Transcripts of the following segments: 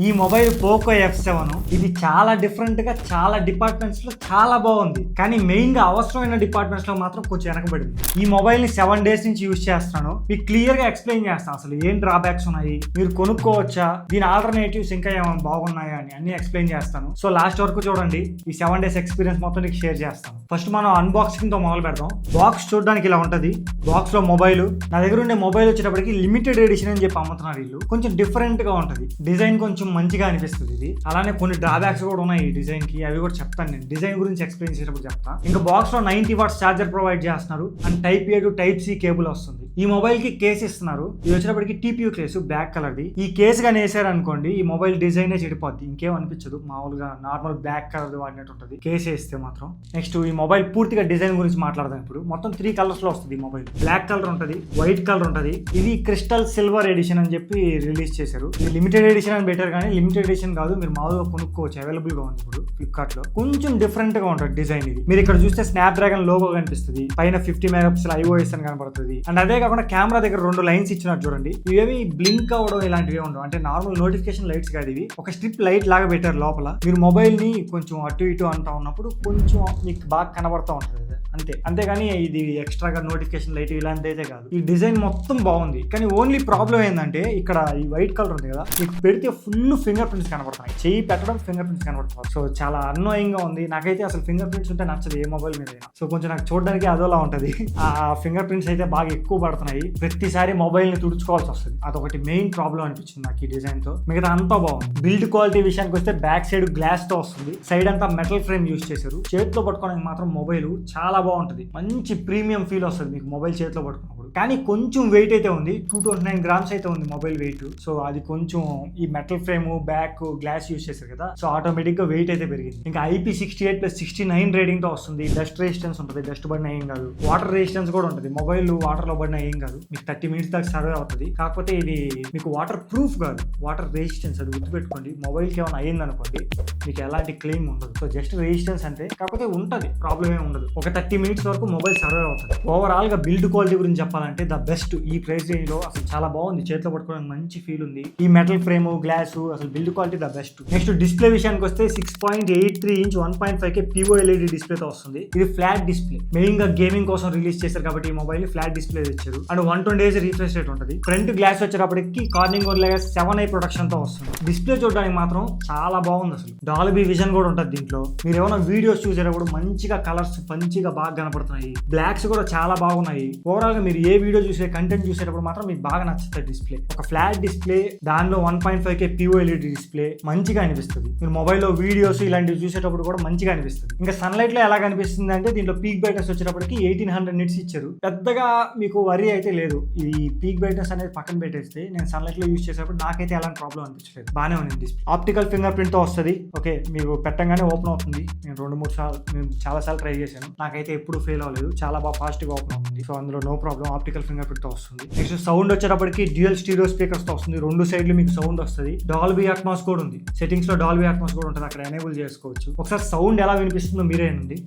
ఈ mobile Poco F7 ఇది చాలా డిఫరెంట్ గా చాలా డిపార్ట్మెంట్స్ లో చాలా బాగుంది. కానీ మెయిన్ గా అవసరమైన డిపార్ట్మెంట్స్ లో మాత్రం కొంచెం వెనకబడింది. ఈ మొబైల్ ని 7 days నుంచి యూజ్ చేస్తున్నాను. మీకు క్లియర్ గా ఎక్స్ప్లెయిన్ చేస్తాను అసలు ఏం డ్రాబ్యాక్స్ ఉన్నాయి, మీరు కొనుక్కోవచ్చా, దీని ఆల్టర్నేటివ్స్ ఇంకా ఏమైనా బాగున్నాయా అని అన్ని ఎక్స్ప్లెయిన్ చేస్తాను. సో లాస్ట్ వరకు చూడండి. ఈ 7 days ఎక్స్పీరియన్స్ మొత్తం నీకు షేర్ చేస్తాను. ఫస్ట్ మనం అన్బాక్సింగ్ తో మొదలు పెడదాం. బాక్స్ చూడడానికి ఇలా ఉంటది. బాక్స్ లో మొబైల్, నా దగ్గర ఉండే మొబైల్ వచ్చేటప్పటికి లిమిటెడ్ ఎడిషన్ అని చెప్పి అమ్ముతున్నారు వీళ్ళు. కొంచెం డిఫరెంట్ గా ఉంటది, డిజైన్ కొంచెం మంచిగా అనిపిస్తుంది ఇది. అలానే కొన్ని డ్రాబ్యాక్స్ కూడా ఉన్నాయి ఈ డిజైన్ కి, అవి కూడా చెప్తాను. నేను డిజైన్ గురించి ఎక్స్ప్లెయిన్ చేసేటప్పుడు చెప్తాను. ఇంకా బాక్స్ లో 90 watts చార్జర్ ప్రొవైడ్ చేస్తున్నారు and type A to type C cable వస్తుంది. ఈ మొబైల్ కి కేస్ ఇస్తున్నారు. ఇది వచ్చేటప్పటికి TPU కేసు, బ్లాక్ కలర్ ది. ఈ కేసు గానీ వేసారు అనుకోండి ఈ మొబైల్ డిజైన్ చెడిపోద్ది, ఇంకేం అనిపించదు. మామూలుగా నార్మల్ బ్లాక్ కలర్ వాడినట్టు ఉంటుంది కేసు వేస్తే మాత్రం. నెక్స్ట్ ఈ మొబైల్ పూర్తిగా డిజైన్ గురించి మాట్లాడదాం ఇప్పుడు. మొత్తం 3 కలర్స్ లో వస్తుంది ఈ మొబైల్. బ్లాక్ కలర్ ఉంటది, వైట్ కలర్ ఉంటది. ఇది క్రిస్టల్ సిల్వర్ ఎడిషన్ అని చెప్పి రిలీజ్ చేశారు. ఇది లిమిటెడ్ ఎడిషన్ అని బెటర్, కానీ లిమిటెడ్ ఎడిషన్ కాదు, మీరు మామూలుగా కొనుక్కోవచ్చు. అవైలబుల్ గా ఉంది ఇప్పుడు ఫ్లిప్కార్ట్ లో. కొంచెం డిఫరెంట్ గా ఉంటుంది డిజైన్ ఇది. మీరు ఇక్కడ చూస్తే స్నాప్ డ్రాగన్ లోగో కనిపిస్తుంది, పైన 50 megapixel iOS అని కనబడుతుంది. అండ్ అదే కాకుండా కెమెరా దగ్గర 2 లైన్స్ ఇచ్చినారు చూడండి. ఇవేమి బ్లింక్ అవ్వడం ఇలాంటివి ఉండవు, అంటే నార్మల్ నోటిఫికేషన్ లైట్స్ కాదు ఇవి. ఒక స్ట్రిప్ లైట్ లాగా పెట్టారు లోపల. మీరు మొబైల్ ని కొంచెం అటు ఇటు అంటా ఉన్నప్పుడు కొంచెం మీకు బాగా కనబడతా ఉంటుంది అంతే. అంతేగాని ఇది ఎక్స్ట్రాగా నోటిఫికేషన్ లైట్ ఇలాంటి అయితే కాదు. ఈ డిజైన్ మొత్తం బాగుంది, కానీ ఓన్లీ ప్రాబ్లం ఏంటంటే ఇక్కడ ఈ వైట్ కలర్ ఉంది కదా, మీకు పెడితే ఫుల్ ఫింగర్ ప్రింట్స్ కనబడుతున్నాయి. చెయ్యి పెట్టడం ఫింగర్ ప్రింట్స్ కనబడుతుంది. సో చాలా అన్నోయింగ్ గా ఉంది. నాకైతే అసలు ఫింగర్ ప్రింట్స్ ఉంటే నచ్చదు ఏ మొబైల్ మీద. సో కొంచెం నాకు చూడడానికి అదోలా ఉంటది. ఆ ఫింగర్ ప్రింట్స్ అయితే బాగా ఎక్కువ పడుతున్నాయి. ప్రతిసారి మొబైల్ ని తుడుచుకోవాల్సి వస్తుంది. అదొకటి మెయిన్ ప్రాబ్లం అనిపించింది నాకు ఈ డిజైన్ తో. మిగతా అంతా బాగుంది. బిల్డ్ క్వాలిటీ విషయానికి వస్తే బ్యాక్ సైడ్ గ్లాస్ తో వస్తుంది. సైడ్ అంతా మెటల్ ఫ్రేమ్ యూజ్ చేశారు. చేతిలో పట్టుకోవడానికి మాత్రం మొబైల్ చాలా బాగుంటది. మంచి ప్రీమియం ఫీల్ వస్తుంది మీకు మొబైల్ చేతిలో పట్టుకున్నప్పుడు. కానీ కొంచెం వెయిట్ అయితే ఉంది. 229 grams అయితే ఉంది మొబైల్ వెయిట్. సో అది కొంచెం ఈ metal frame back glass use చేశారు కదా, సో ఆటోమేటిక్ గా వెయిట్ అయితే పెరిగింది. ఇంకా IP68+69 రేటింగ్ తో వస్తుంది. డస్ట్ రెసిస్టెన్స్ ఉంటుంది, డస్ట్ పడిన ఏం కాదు. వాటర్ రెసిస్టెన్స్ కూడా ఉంటుంది. మొబైల్ వాటర్ లో పడిన ఏం కాదు, మీకు 30 minutes దాకా సర్వే అవుతుంది. కాకపోతే ఇది మీకు వాటర్ ప్రూఫ్ కాదు, వాటర్ రెసిస్టెన్స్. అది గుర్తుపెట్టుకోండి. మొబైల్ కి ఏమైనా అయ్యింది అనుకోండి మీకు ఎలాంటి క్లెయిమ్ ఉండదు. సో జస్ట్ రెసిస్టెన్స్ అంటే, కాకపోతే ఉంటుంది, ప్రాబ్లం ఏమి ఉండదు. ఒక 30 minutes వరకు మొబైల్ సర్వే అవుతుంది. ఓవరాల్ గా బిల్డ్ క్వాలిటీ గురించి చెప్పాలంటే ద బెస్ట్. ఈ ప్రైస్ రేంజ్ లో అసలు చాలా బాగుంది. చేతిలో పట్టుకోవడానికి మంచి ఫీల్ ఉంది. ఈ మెటల్ ఫ్రేమ్ గ్లాస్ అసలు build quality the best. Next display విషయానికి వస్తే 6.83 inch 1.5K POLED డిస్ప్లే తో వస్తుంది. ఇది ఫ్లాట్ డిస్ప్లే. మెయిన్ గా గేమింగ్ కోసం రిలీజ్ చేశారు కాబట్టి ఈ మొబైల్ ఫ్లాట్ డిస్ప్లే ఇచ్చారు. అండ్ 120 days రిఫ్రెష్ రేట్ ఉంటుంది. ఫ్రంట్ గ్లాస్ వచ్చేటప్పటికి కార్నింగ్ Gorilla 7i ప్రొడక్షన్ తో వస్తుంది. డిస్ప్లే చూడడానికి మాత్రం చాలా బాగుంది. అసలు డాల్బీ విజన్ కూడా ఉంటుంది దీంట్లో. మీరు ఏమైనా వీడియోస్ చూసేటప్పుడు మంచిగా కలర్స్ మంచిగా బాగా కనపడుతున్నాయి. బ్లాక్స్ కూడా చాలా బాగున్నాయి. ఓవరాల్ గా మీరు ఏ వీడియో చూసే కంటెంట్ చూసేటప్పుడు మాత్రం మీకు బాగా నచ్చుతుంది డిస్ప్లే. ఒక ఫ్లాట్ డిస్ప్లే, దానిలో 1.5K POLED డిస్ప్లే మంచిగా అనిపిస్తుంది. మీరు మొబైల్లో వీడియోస్ ఇలాంటివి చూసేటప్పుడు కూడా మంచిగా అనిపిస్తుంది. ఇంకా సన్లైట్ లో ఎలా కనిపిస్తుంది అంటే దీంట్లో పీక్ బ్రైట్నెస్ వచ్చేటప్పటికి 1800 nits ఇచ్చారు. పెద్దగా మీకు వరీ అయితే లేదు. ఈ పీక్ బ్రైట్నెస్ అనేది పక్కన పెట్టేస్తే నేను సన్లైట్ లో యూజ్ చేసేటప్పుడు నాకైతే ఎలాంటి ప్రాబ్లం అనిపించలేదు, బాగానే ఉంది డిస్ప్లే. ఆప్టికల్ ఫింగర్ ప్రింట్ తో వస్తుంది. ఓకే, మీకు పెట్టంగానే ఓపెన్ అవుతుంది. నేను 2-3 సార్లు నేను చాలా సార్లు ట్రై చేశాను, నాకైతే ఎప్పుడు ఫెయిల్ అవ్వలేదు. చాలా బాగా ఫాస్ట్ గా ఓపెన్ అవుతుంది. సో అందులో no problem. Optical fingerprint తో వస్తుంది. నెక్స్ట్ సౌండ్ వచ్చేటప్పటికి డ్యూయల్ స్టీరియో స్పీకర్స్ తో వస్తుంది. 2 సైడ్లు మీకు సౌండ్ వస్తుంది. డాల్బీ అట్మాస్ కూడా ఉంది. సెట్టింగ్స్ లో డాల్బీ అట్మాస్ కూడా ఉంటుంది, అక్కడ ఎనేబుల్ చేసుకోవచ్చు. ఒకసారి సౌండ్ ఎలా వినిపిస్తుందో మీరే అండి.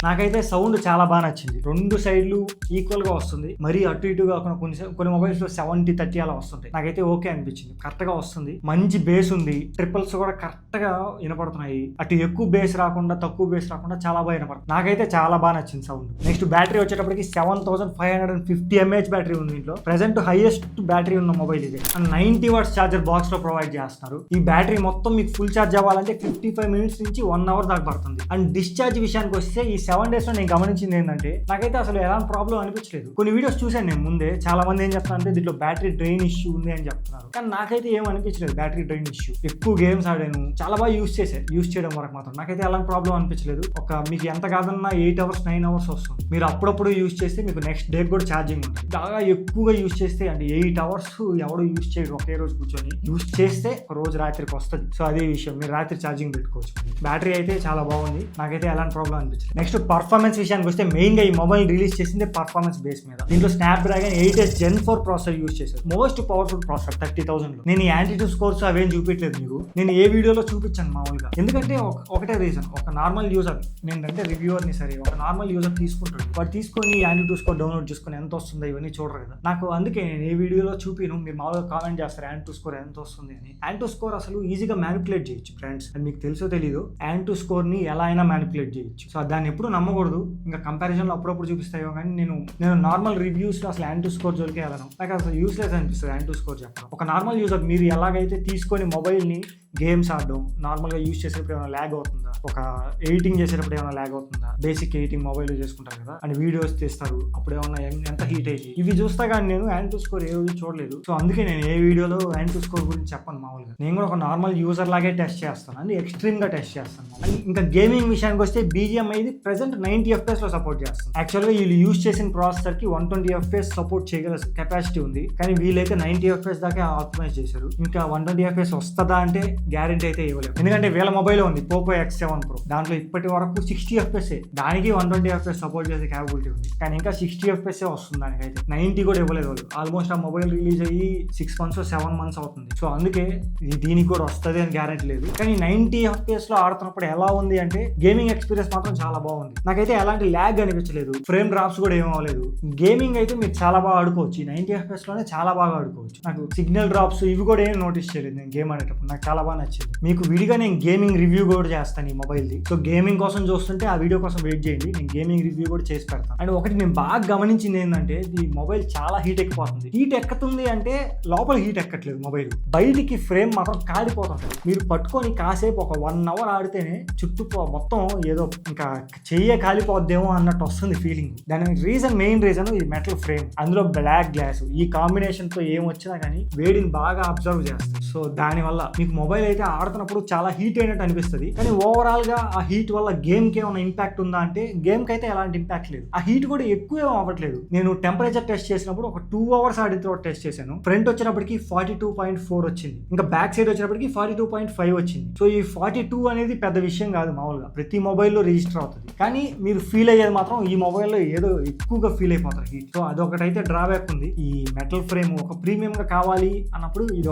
నాకైతే సౌండ్ చాలా బాగా నచ్చింది. 2 సైడ్లు ఈక్వల్ గా వస్తుంది. మరి అటు ఇటు కాకుండా కొన్ని మొబైల్స్ లో 70-30 అలా వస్తుంటాయి. నాకైతే ఓకే అనిపించింది, కరెక్ట్ గా వస్తుంది. మంచి బేస్ ఉంది. ట్రిపుల్స్ కూడా కరెక్ట్ గా వినపడుతున్నాయి. అటు ఎక్కువ బేస్ రాకుండా తక్కువ బేస్ రాకుండా చాలా బాగా వినపడుతుంది. నాకైతే చాలా బాగా నచ్చింది సౌండ్. నెక్స్ట్ బ్యాటరీ వచ్చేటప్పటికి 7550 mAh బ్యాటరీ ఉంది దీంట్లో. ప్రెసెంట్ హైయెస్ట్ బ్యాటరీ ఉన్న మొబైల్ ఇది. అండ్ 90 watts చార్జర్ బాక్స్ లో ప్రొవైడ్ చేస్తున్నారు. ఈ బ్యాటరీ మొత్తం మీకు ఫుల్ చార్జ్ అవ్వాలంటే 55 minutes నుంచి 1 hour దాకా పడుతుంది. అండ్ డిశ్చార్జ్ విషయానికి వస్తే ఈ 7 days లో నేను గమనించింది ఏంటంటే నాకైతే అసలు ఎలాంటి ప్రాబ్లం అనిపించలేదు. కొన్ని వీడియోస్ చూసాను నేను ముందే, చాలా మంది ఏం చెప్తారంటే దీంట్లో బ్యాటరీ డ్రైన్ ఇష్యూ ఉంది అని చెప్తున్నారు. కానీ నాకైతే ఏం అనిపించలేదు బ్యాటరీ డ్రైన్ ఇష్యూ. ఎక్కువ గేమ్స్ ఆడాను, చాలా బాగా యూజ్ చేయడం వరకు మాత్రం నాకైతే ఎలాంటి ప్రాబ్లం అనిపించలేదు. మీకు ఎంత కాదన్నా 8 hours 9 hours వస్తుంది. మీరు అప్పుడప్పుడు యూజ్ చేస్తే మీకు నెక్స్ట్ డే కూడా ఛార్జింగ్ ఉంటుంది. బాగా ఎక్కువగా యూజ్ చేస్తే అంటే 8 hours ఎవడో యూజ్ చేయడు ఒకే రోజు కూర్చొని. యూజ్ చేస్తే ఒక రోజు రాత్రికి వస్తుంది. సో అదే విషయం, మీరు రాత్రి ఛార్జింగ్ పెట్టుకోవచ్చు. బ్యాటరీ అయితే చాలా బాగుంది, నాకైతే ఎలాంటి ప్రాబ్లం అనిపించలేదు. నెక్స్ట్ పర్ఫార్మెన్స్ విషయానికి వస్తే మెయిన్ గా ఈ మొబైల్ రిలీజ్ చేసింది పర్ఫార్మెన్స్ బేస్ మీద. దీంట్లో Snapdragon 8s Gen 4 processor use చేశారు. మోస్ట్ పవర్ఫుల్ ప్రాసెసర్ 30,000 లో. నేను ఈ యాంటిట్యూడ్ స్కోర్స్ అవేం చూపించలేదు మీకు, నేను ఏ వీడియోలో చూపించాను మామూలుగా. ఎందుకంటే ఒకటే రీజన్, ఒక నార్మల్ యూజర్, నేనంటే రివ్యూవర్ ని సరే ఒక నార్మల్ యూజర్ తీసుకుంటాడు, వాడు తీసుకొని యాంటిట్యూడ్ స్కోర్ డౌన్లోడ్ చేసుకుని ఎంత వస్తుందో ఇవన్నీ చూడరు కదా. నాకు అందుకే నేను ఏ వీడియోలో చూపిను, మీరు మామూలుగా కామెంట్ చేస్తారు యాంటిట్యూడ్ స్కోర్ ఎంత వస్తుంది అని. యాంటిట్యూడ్ స్కోర్ అసలు ఈజీగా మ్యానిపులేట్ చేయొచ్చు ఫ్రెండ్స్, అది మీకు తెలుసో తెలీదు. యాంటిట్యూడ్ స్కోర్ ని ఎలా అయినా మ్యానిపులేట్ చేయొచ్చు. సో దాన్ని ఎప్పుడు నమ్మకూడదు. ఇంకా కంపారిజన్ లో అప్పుడప్పుడు చూపిస్తాయో కానీ నేను నార్మల్ రివ్యూస్ లో అసలు యాంటిట్యూడ్ స్కోర్ జోలికి వెళ్ళను. నాకు అసలు యూస్లెస్ అనిపిస్తుంది యాంటిట్యూడ్ స్కోర్ చెప్పడం. ఒక నార్మల్ యూజర్ మీరు ఎలాగైతే తీసుకొని మొబైల్ ని గేమ్స్ ఆడడం, నార్మల్గా యూజ్ చేసేటప్పుడు ఏమైనా ల్యాగ్ అవుతుందా, ఒక ఎడిటింగ్ చేసేటప్పుడు ఏమైనా ల్యాగ్ అవుతుందా, బేసిక్ ఎడిటింగ్ మొబైల్లో చేసుకుంటారు కదా అండ్ వీడియోస్ తీస్తారు, అప్పుడు ఏమన్నా ఎంత హీట్ అయ్యి ఇవి చూస్తా కానీ నేను యాంటిట్యూడ్ స్కోర్ ఏ రోజు చూడలేదు. సో అందుకే నేను ఏ వీడియోలో యాంటిట్యూడ్ స్కోర్ గురించి చెప్పను మామూలుగా. నేను కూడా ఒక నార్మల్ యూజర్ లాగే టెస్ట్ చేస్తాను అండ్ ఎక్స్ట్రీమ్ గా టెస్ట్ చేస్తాను. అండ్ ఇంకా గేమింగ్ విషయానికి వస్తే BGMI ఇది ప్రెసెంట్ 90 FPS లో సపోర్ట్ చేస్తుంది. యాక్చువల్గా వీళ్ళు యూజ్ చేసిన ప్రాసెసర్ కి 120 FPS సపోర్ట్ చేయగల కెపాసిటీ ఉంది, కానీ వీళ్ళైతే 90 FPS దాకా ఆప్టిమైజ్ చేశారు. ఇంకా 120 FPS వస్తుందా అంటే గ్యారెంటీ అయితే ఇవ్వలేము, ఎందుకంటే వీళ్ళ మొబైల్ ఉంది Poco X7 Pro, దాంట్లో ఇప్పటి వరకు 60 FPS, దానికి 120 FPS సపోర్ట్ చేసే క్యాపబిలిటీ ఉంది, కానీ ఇంకా 60 FPS వస్తుంది దానికైతే. 90 కూడా ఇవ్వలేదు వాళ్ళు. ఆల్మోస్ట్ ఆ మొబైల్ రిలీజ్ అయ్యి 6 months 7 months అవుతుంది. సో అందుకే దీనికి కూడా వస్తుంది అని గ్యారెంటీ లేదు. కానీ 90 FPS లో ఆడుతున్నప్పుడు ఎలా ఉంది అంటే గేమింగ్ ఎక్స్పీరియన్స్ మాత్రం చాలా బాగుంది. నాకైతే ఎలాంటి ల్యాగ్ అనిపించలేదు, ఫ్రేమ్ డ్రాప్స్ కూడా ఏం అవ్వలేదు. గేమింగ్ అయితే మీరు చాలా బాగా ఆడుకోవచ్చు, 90 FPS లోనే చాలా బాగా ఆడుకోవచ్చు. నాకు సిగ్నల్ డ్రాప్స్ ఇవి కూడా ఏం నోటీస్ చేయలేదు నేను గేమ్ ఆడేటప్పుడు, నాకు చాలా బాగా నచ్చింది. మీకు విడిగా నేను గేమింగ్ రివ్యూ కూడా చేస్తాను ఈ మొబైల్ది. సో గేమింగ్ కోసం చూస్తుంటే ఆ వీడియో కోసం వెయిట్ చేయండి, నేను గేమింగ్ రివ్యూ కూడా చేసి పెడతాను. అండ్ ఒకటి నేను బాగా గమనించింది ఏంటంటే ఈ మొబైల్ చాలా హీట్ ఎక్కిపోతుంది. హీట్ ఎక్కుతుంది అంటే లోపల హీట్ ఎక్కట్లేదు మొబైల్, బయటికి ఫ్రేమ్ మాత్రం కాలిపోతుంది. మీరు పట్టుకొని కాసేపు ఒక 1 hour ఆడితేనే చుట్టూ మొత్తం ఏదో ఇంకా చెయ్యే కాలిపోద్దేమో అన్నట్టు వస్తుంది ఫీలింగ్. దానికి మెయిన్ రీజన్ ఈ మెటల్ ఫ్రేమ్, అందులో బ్లాక్ గ్లాస్, ఈ కాంబినేషన్ తో ఏం వచ్చినా కానీ వేడిని బాగా అబ్జర్వ్ చేస్తుంది. సో దానివల్ల మీకు మొబైల్ అయితే ఆడుతున్నప్పుడు చాలా హీట్ అయినట్టు అనిపిస్తుంది, కానీ ఓవరాల్ గా ఆ హీట్ వల్ల గేమ్ కి ఏమైనా ఇంపాక్ట్ ఉందా అంటే గేమ్ కి అయితే ఎలాంటి ఇంపాక్ట్ లేదు. ఆ హీట్ కూడా ఎక్కువ ఏం అవ్వట్లేదు. నేను టెంపరేచర్ టెస్ట్ చేసినప్పుడు ఒక 2 hours ఆడిన తర్వాత టెస్ట్ చేశాను. ఫ్రంట్ వచ్చేటప్పటికి 42.4 వచ్చింది, ఇంకా బ్యాక్ సైడ్ వచ్చేటప్పటికి 42.5 వచ్చింది. సో ఈ 42 అనేది పెద్ద విషయం కాదు, మామూలుగా ప్రతి మొబైల్లో రిజిస్టర్ అవుతుంది. కానీ మీరు ఫీల్ అయ్యేది మాత్రం ఈ మొబైల్లో ఏదో ఎక్కువగా ఫీల్ అయిపోతారు హీట్. సో అదొకటైతే డ్రాబ్యాక్ ఉంది. ఈ మెటల్ ఫ్రేమ్ ఒక ప్రీమియం గా కావాలి అన్నప్పుడు ఇది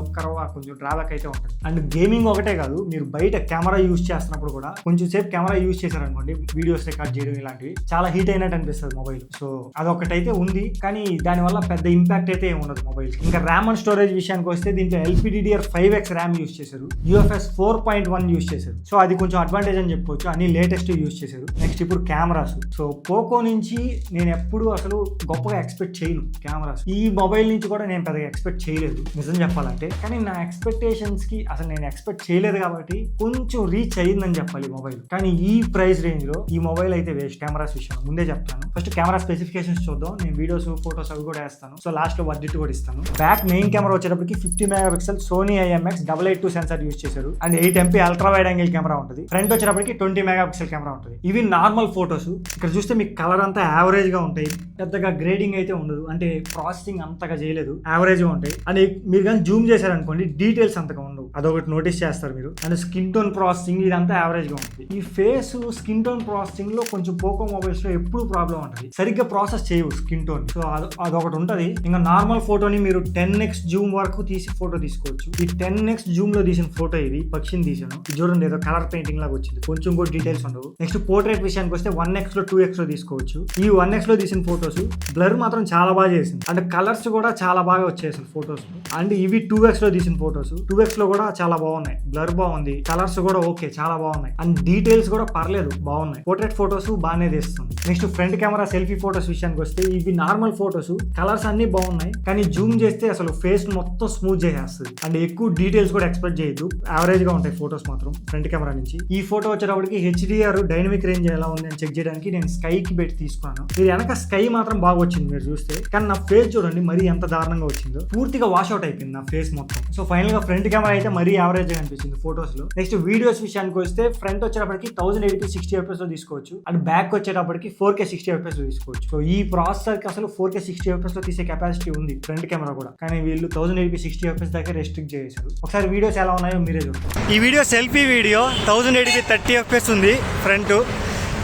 కొంచెం డ్రాబ్యాక్ అయితే ఉంటుంది. అండ్ గేమింగ్ ఒకటే కాదు, మీరు బయట కెమెరా యూజ్ చేస్తున్నప్పుడు కూడా కొంచెం సేపు కెమెరా యూజ్ చేశారనుకోండి, వీడియోస్ రికార్డ్ చేయడం ఇలాంటివి చాలా హీట్ అయినట్టు అనిపిస్తుంది మొబైల్. సో అదొకటైతే ఉంది, కానీ దానివల్ల పెద్ద ఇంపాక్ట్ అయితే ఏమి ఉండదు మొబైల్. ఇంకా ర్యామ్ అండ్ స్టోరేజ్ విషయానికి వస్తే దీంట్లో LPDDR5X ర్యామ్ యూజ్ చేశారు, UFS 4.1 యూజ్ చేశారు. సో అది కొంచెం అడ్వాంటేజ్ అని చెప్పుకోవచ్చు, అన్ని లేటెస్ట్ యూజ్ చేశారు. నెక్స్ట్ ఇప్పుడు కెమెరాస్. సో పోకో నుంచి నేను ఎప్పుడు అసలు గొప్పగా ఎక్స్పెక్ట్ చేయను కెమెరాస్, ఈ మొబైల్ నుంచి కూడా నేను పెద్దగా ఎక్స్పెక్ట్ చేయలేదు నిజం చెప్పాలంటే. కానీ నా ఎక్స్పెక్టేషన్స్ కి అసలు నేను ఎక్స్పెక్ట్ చేయలేదు కాబట్టి కొంచెం రీచ్ అయ్యిందని చెప్పాలి మొబైల్. కానీ ఈ ప్రైస్ రేంజ్ లో ఈ మొబైల్ అయితే వేస్ట్ కెమెరాస్ విషయం ముందే చెప్తాను. ఫస్ట్ కెమెరా స్పెసిఫికేషన్స్ చూద్దాం, నేను వీడియోస్ ఫోటోస్ అవి కూడా వేస్తాను. సో లాస్ట్ లో వర్డిట్ కూడా ఇస్తాను. బ్యాక్ మెయిన్ కెమెరా వచ్చేటప్పటికి 50 MP Sony IMX 882 sensor use చేశారు and 8 MP ultra wide angle camera ఉంటుంది. ఫ్రంట్ వచ్చేటప్పటికి 20 MP కెమెరా ఉంటుంది. ఇవి నార్మల్ ఫోటోస్. ఇక్కడ చూస్తే మీకు కలర్ అంతా యావరేజ్ గా ఉంటాయి, పెద్దగా గ్రేడింగ్ అయితే ఉండదు, అంటే ప్రాసెసింగ్ అంతగా చేయలేదు, యావరేజ్ గా ఉంటాయి. అండ్ మీరు కానీ జూమ్ చేశారనుకోండి డీటెయిల్స్ అంతగా ఉండవు, అదొకటి నోటీస్ చేస్తారు మీరు. అండ్ స్కిన్ టోన్ ప్రాసెసింగ్ ఇదంతా యావరేజ్ గా ఉంటుంది. ఈ ఫేస్ స్కిన్ టోన్ ప్రాసెసింగ్ లో కొంచెం పోకో మొబైల్స్ లో ఎప్పుడు ప్రాబ్లం ఉంటుంది, సరిగ్గా ప్రాసెస్ చేయవు స్కిన్ టోన్. సో అదొకటి ఉంటుంది. ఇంకా నార్మల్ ఫోటోని మీరు 10x జూమ్ వరకు తీసి ఫోటో తీసుకోవచ్చు. ఈ 10x జూమ్ లో తీసిన ఫోటో ఇది పక్షిని తీసాను, చూడండి ఏదో కలర్ పెయింటింగ్ లాగా వచ్చింది, కొంచెం కూడా డీటెయిల్స్ ఉండవు. నెక్స్ట్ పోర్ట్రేట్ విషయానికి వస్తే 1x లో 2x లో తీసుకోవచ్చు. ఈ 1x లో తీసిన ఫోటోస్ బ్లర్ మాత్రం చాలా బాగా చేసింది, అంటే కలర్స్ కూడా చాలా బాగా వచ్చేసాయి ఫోటోస్. అండ్ ఇవి 2x లో తీసిన ఫోటోస్, 2x లో కూడా చాలా బాగున్నాయి, బ్లర్ బాగుంది, కలర్స్ కూడా ఓకే చాలా బాగున్నాయి, అండ్ డీటెయిల్స్ కూడా పర్లేదు బాగున్నాయి. పోర్ట్రేట్ ఫోటోస్ బాగానే తీస్తుంది. Next front camera selfie photos విషయానికి వస్తే ఇవి నార్మల్ ఫోటోస్, కలర్స్ అన్ని బాగున్నాయి, కానీ జూమ్ చేస్తే అసలు ఫేస్ మొత్తం స్మూత్ చేసేస్తుంది అండ్ ఎక్కువ డీటెయిల్స్ కూడా ఎక్స్పెక్ట్ చేయొద్దు, యావరేజ్ గా ఉంటాయి ఫోటోస్ మాత్రం ఫ్రంట్ కెమెరా నుంచి. ఈ ఫోటో వచ్చేటప్పటికి HDR డైనమిక్ రేంజ్ ఎలా ఉంది అని చెక్ చేయడానికి నేను స్కైకి పెట్టి తీసుకున్నాను. మీరు వెనక స్కై మాత్రం బాగా వచ్చింది మీరు చూస్తే, కానీ నా ఫేస్ చూడండి మరీ ఎంత దారుణంగా వచ్చిందో, పూర్తిగా వాష్ అవుట్ అయిపోయింది నా ఫేస్ మొత్తం. సో ఫైనల్ గా ఫ్రంట్ కెమెరా అయితే మరీ యావరేజ్ గా అనిపించింది ఫోటోస్ లో. నెక్స్ట్ వీడియోస్ విషయానికి వస్తే ఫ్రంట్ వచ్చేటప్పటికి 1080p 60 FPS లో తీసుకోవచ్చు అండ్ బ్యాక్ వచ్చేటప్పటికి 4K 60 FPS లో తీసుకోవచ్చు. సో ఈ ప్రాసెసర్ కి అసలు 4K 60 FPS లో తీసే కెపాసిటీ ఉంది ఫ్రంట్ కెమెరా కూడా, కానీ వీళ్ళు 1080p 60 FPS దాకా రెస్ట్రిక్ట్ చేశారు. ఒకసారి వీడియోస్ ఎలా ఉన్నాయో మీరే చూడండి. ఈ video selfie video 1080p 30 FPS ఉంది ఫ్రంట్,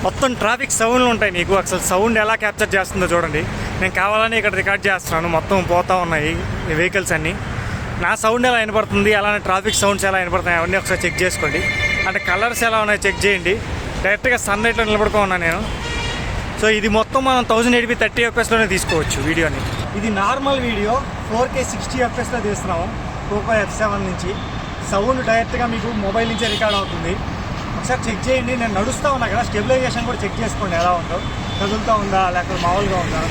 మొత్తం ట్రాఫిక్ సౌండ్లు ఉంటాయి. నీకు అసలు సౌండ్ ఎలా క్యాప్చర్ చేస్తుందో చూడండి. నేను కావాలని ఇక్కడ రికార్డ్ చేస్తున్నాను. మొత్తం పోతూ ఉన్నాయి ఈ వెహికల్స్ అన్నీ. నా సౌండ్ ఎలా వినపడుతుంది, అలానే ట్రాఫిక్ సౌండ్స్ ఎలా వినపడుతున్నాయి అవన్నీ ఒకసారి చెక్ చేసుకోండి. అంటే కలర్స్ ఎలా ఉన్నాయో చెక్ చేయండి. డైరెక్ట్గా సన్లైట్లో నిలబడుకో ఉన్నాను నేను. సో ఇది మొత్తం మనం 1080p 30 fps తీసుకోవచ్చు వీడియోని. ఇది నార్మల్ వీడియో 4K 60 fps తీస్తున్నాము పోకో F7 నుంచి. సౌండ్ డైరెక్ట్గా మీకు మొబైల్ నుంచే రికార్డ్ అవుతుంది. ఒకసారి చెక్ చేయండి. నేను నడుస్తూ ఉన్నా కదా, స్టెబిలైజేషన్ కూడా చెక్ చేసుకోండి ఎలా ఉందో, కదులుతూ ఉందా లేకపోతే మామూలుగా ఉందా,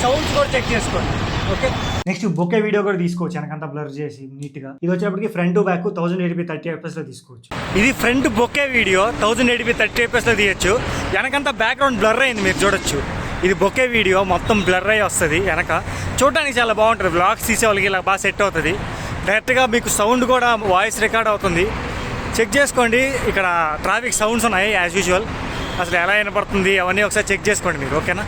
సౌండ్స్ కూడా చెక్ చేసుకోండి. ఓకే, నెక్స్ట్ బొకే వీడియో కూడా తీసుకోవచ్చు వెనకంతా బ్లర్ చేసి నీట్గా. ఇది వచ్చేప్పటికి ఫ్రంట్ బ్యాక్ 1080p 30 fps తీసుకోవచ్చు. ఇది front bouquet video 1080p 30 fps తీయచ్చు. వెనకంతా బ్యాక్గ్రౌండ్ బ్లర్ అయింది మీరు చూడొచ్చు. ఇది బొకే వీడియో మొత్తం బ్లర్ అయ్యి వస్తుంది వెనక. చూడడానికి చాలా బాగుంటుంది. వ్లాగ్స్ తీసే వాళ్ళకి ఇలా బాగా సెట్ అవుతుంది. డైరెక్ట్గా మీకు సౌండ్ కూడా వాయిస్ రికార్డ్ అవుతుంది. చెక్ చేసుకోండి. ఇక్కడ ట్రాఫిక్ సౌండ్స్ ఉన్నాయి యాజ్ యూజువల్. అసలు ఎలా వినపడుతుంది అవన్నీ ఒకసారి చెక్ చేసుకోండి మీరు. ఓకేనా,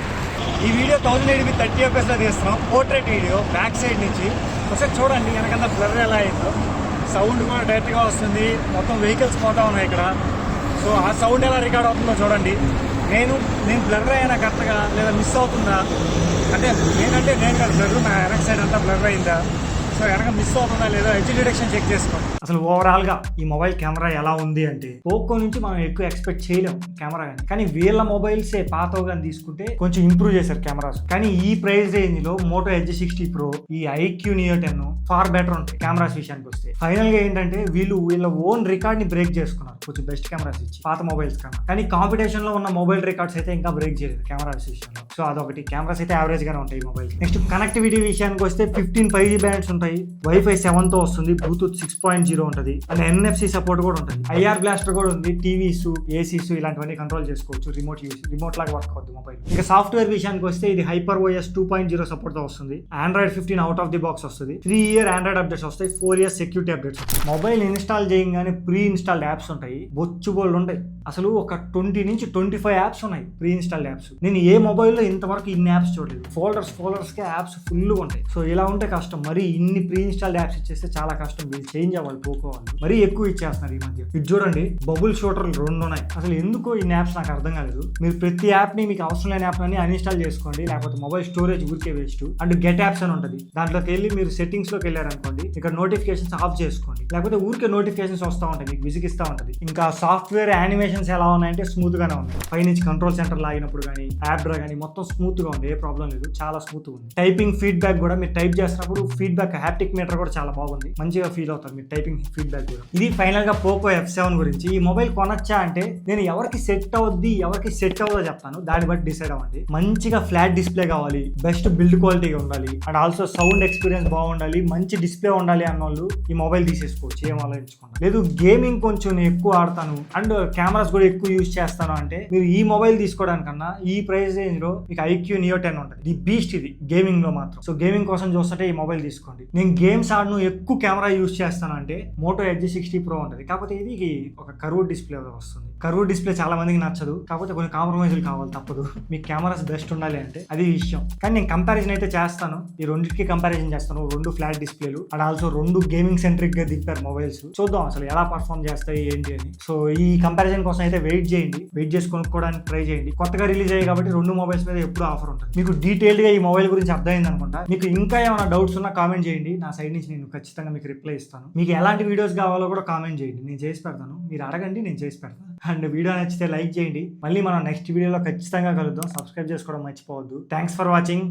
ఈ వీడియో 1080p 30 fps తీస్తున్నాం. పోర్ట్రేట్ వీడియో బ్యాక్ సైడ్ నుంచి ఒకసారి చూడండి. వెనకంతా బ్లర్ ఎలా అయిందో, సౌండ్ కూడా డైరెక్ట్గా వస్తుంది. మొత్తం వెహికల్స్ పోతా ఉన్నాయి ఇక్కడ. సో ఆ సౌండ్ ఎలా రికార్డ్ అవుతుందో చూడండి. నేను బ్లర్ అయినా కరెక్ట్గా లేదా మిస్ అవుతుందా అంటే నేను కాదు బ్లర్, నా వెనక సైడ్ అంతా బ్లర్ అయిందా, సో వెనక మిస్ అవుతుందా లేదా ఎడ్జ్ డిటెక్షన్ చెక్ చేసుకోండి. అసలు ఓవరాల్గా ఈ మొబైల్ కెమెరా ఎలా ఉంది అంటే పోకో నుంచి మనం ఎక్కువ ఎక్స్పెక్ట్ చేయలేము కెమెరా కానీ వీళ్ళ మొబైల్సే పాతగా తీసుకుంటే కొంచెం ఇంప్రూవ్ చేశారు కెమెరాస్. కానీ ఈ ప్రైస్ రేంజ్ లో మోటో ఎడ్జ్ 60 Pro, ఈ IQ Neo 10 ఫార్ బెటర్ ఉంటాయి కెమెరాస్ విషయానికి వస్తే. ఫైనల్ గా ఏంటంటే వీళ్ళ ఓన్ రికార్డ్ ని బ్రేక్ చేసుకున్నారు కొంచెం బెస్ట్ కెమెరాస్ ఇచ్చి పాత మొబైల్స్ కన్నా. కానీ కాంపిటీషన్ లో ఉన్న మొబైల్ రికార్డ్స్ అయితే ఇంకా బ్రేక్ చేయలేదు కెమెరాస్ విషయంలో. సో అదొకటి. కెమెరాస్ అయితే యావరేజ్ గానే ఉంటాయి ఈ మొబైల్. నెక్స్ట్ కనెక్టివిటీ విషయానికి వస్తే 15 5G బ్యాండ్స్ ఉంటాయి. వైఫై 7 తో వస్తుంది. బ్లూటూత్ 6.0 ఉంటుంది. అండ్ NFC సపోర్ట్ కూడా ఉంటుంది. IR బ్లాస్టర్ కూడా ఉంది. టీవీస్, ఏసీస్ ఇలాంటివన్నీ కంట్రోల్ చేసుకోవచ్చు. రిమోట్ లాగా వర్క్ అవుతుంది మొబైల్. ఇంకా సాఫ్ట్వేర్ విషయానికి వస్తే ఇది HyperOS 2.0 సపోర్ట్ తో వస్తుంది. Android 15 out of the box వస్తుంది. 3 year Android అప్డేట్స్ వస్తాయి. 4 years సెక్యూరిటీ అప్డేట్స్ వస్తాయి. మొబైల్ ఇన్స్టాల్ చేయగానే ప్రీ ఇన్స్టాల్డ్ యాప్స్ ఉంటాయి. బొచ్చు బోల్డ్ ఉంటాయి. అసలు ఒక 20 నుంచి 25 యాప్స్ ఉన్నాయి ప్రీ ఇన్స్టాల్డ్ యాప్స్. నేను ఏ మొబైల్లో ఇంతవరకు ఇన్ని యాప్స్ చూడలేదు. ఫోల్డర్స్ కే యాప్స్ ఫుల్ ఉంటాయి. సో ఇలా ఉంటే కష్టం. మరి ఇన్ని ప్రీ ఇన్స్టాల్డ్ యాప్స్ ఇచ్చేస్తే చాలా కష్టం. వీళ్ళు చేంజ్ అవ్వాలి పోకో వాళ్ళు. మరీ ఎక్కువ ఇచ్చేస్తున్నారు ఈ మధ్య. ఇది చూడండి, బబుల్ షూటర్లు 2 ఉన్నాయి. అసలు ఎందుకో ఇన్ని యాప్స్ నాకు అర్థం కాలేదు. మీరు ప్రతి యాప్ ని మీకు అవసరం లేని యాప్ అని అన్ఇన్స్టాల్ చేసుకోండి, లేకపోతే మొబైల్ స్టోరేజ్ ఊరికే వేస్ట్. అండ్ గెట్ యాప్స్ అని ఉంటుంది. దాంట్లోకి వెళ్ళి మీరు సెట్టింగ్స్ లోకి వెళ్ళారనుకోండి, ఇక్కడ నోటిఫికేషన్స్ ఆఫ్ చేసుకోండి, లేకపోతే ఊరికే నోటిఫికేషన్స్ వస్తూ ఉంటాయి, మీకు విసిగిస్తూ ఉంటుంది. ఇంకా సాఫ్ట్వేర్ యానిమేషన్స్ ఎలా ఉన్నాయంటే స్మూత్ గానే ఉంది. పైనుంచి కంట్రోల్ సెంటర్ లాగినప్పుడు కానీ యాప్ డ్రా కానీ మొత్తం స్మూత్ గా ఉంది. ఏ ప్రాబ్లం లేదు, చాలా స్మూత్ ఉంది. టైపింగ్ ఫీడ్బ్యాక్ కూడా మీరు టైప్ చేసినప్పుడు ఫీడ్బ్యాక్ హ్యాప్టిక్ మీటర్ కూడా చాలా బాగుంది. మంచిగా ఫీల్ అవుతారు మీరు టైపింగ్ ఫీడ్బ్యాక్ కూడా. ఇది ఫైనల్ గా పోకో F7 గురించి. ఈ మొబైల్ కొనొచ్చా అంటే నేను ఎవరికి సెట్ అవుద్ది ఎవరికి సెట్ అవ్వదో చెప్తాను, దాన్ని బట్టి డిసైడ్ అవ్వండి. మంచిగా ఫ్లాట్ డిస్ప్లే కావాలి, బెస్ట్ బిల్డ్ క్వాలిటీగా ఉండాలి, అండ్ ఆల్సో సౌండ్ ఎక్స్పీరియన్స్ బాగుండాలి, మంచి డిస్ప్లే ఉండాలి అన్న వాళ్ళు ఈ మొబైల్ తీసేసుకోవచ్చు. ఏం ఆలోచించుకోండి. లేదు గేమింగ్ కొంచెం నేను ఎక్కువ ఆడతాను అండ్ కెమెరాస్ కూడా ఎక్కువ యూజ్ చేస్తాను అంటే మీరు ఈ మొబైల్ తీసుకోవడానికన్నా ఈ ప్రైస్ రేంజ్ లో మీకు IQ Neo 10 ఉంటుంది. ది బీస్ట్ ఇది గేమింగ్ లో మాత్రం. సో గేమింగ్ కోసం చూస్తుంటే ఈ మొబైల్ తీసుకోండి. నేను గేమ్స్ ఆడను ఎక్కువ కెమెరా యూజ్ చేస్తాను అంటే మోటో ఎడ్జ్ 60 Pro ఉంటుంది. కాకపోతే ఇది ఒక కర్వ్ డిస్ప్లే వస్తుంది. కర్వ్ డిస్ప్లే చాలా మందికి నచ్చదు. కాకపోతే కొన్ని కాంప్రమైజులు కావాలి, తప్పదు. మీకు కెమెరాస్ బెస్ట్ ఉండాలి అంటే అది విషయం. కానీ నేను కంపారిజన్ అయితే చేస్తాను. ఈ రెండింటికి కంపారిజన్ చేస్తాను. 2 ఫ్లాట్ డిస్ప్లేలు అండ్ ఆల్సో 2 గేమింగ్ సెంట్రిక్ గా దింపారు మొబైల్స్. చూద్దాం అసలు ఎలా పర్ఫార్మ్ చేస్తాయి ఏంటి అని. సో ఈ కంపారిజన్ కోసం అయితే వెయిట్ చేయండి. వెయిట్ చేసి కొనుక్కోవడానికి ట్రై చేయండి. కొత్తగా రిలీజ్ అయ్యాయి కాబట్టి 2 మొబైల్స్ మీద ఎప్పుడు ఆఫర్ ఉంటుంది. మీకు డీటెయిల్డ్ గా ఈ మొబైల్ గురించి అర్థమైంది అనుకుంటా. మీకు ఇంకా ఏమైనా డౌట్స్ ఉన్నా కామెంట్ చేయండి. నా సైడ్ నుంచి నేను ఖచ్చితంగా మీకు రిప్లై ఇస్తాను. మీకు ఎలాంటి వీడియోస్ కావాలో కూడా కామెంట్ చేయండి, నేను చేసి పెడతాను. మీరు అడగండి, నేను చేసి పెడతాను. అండ్ వీడియో నచ్చితే లైక్ చేయండి. మళ్ళీ మనం నెక్స్ట్ వీడియోలో ఖచ్చితంగా కలుద్దాం. సబ్స్క్రైబ్ చేసుకోవడం మర్చిపోవద్దు. Thanks for watching.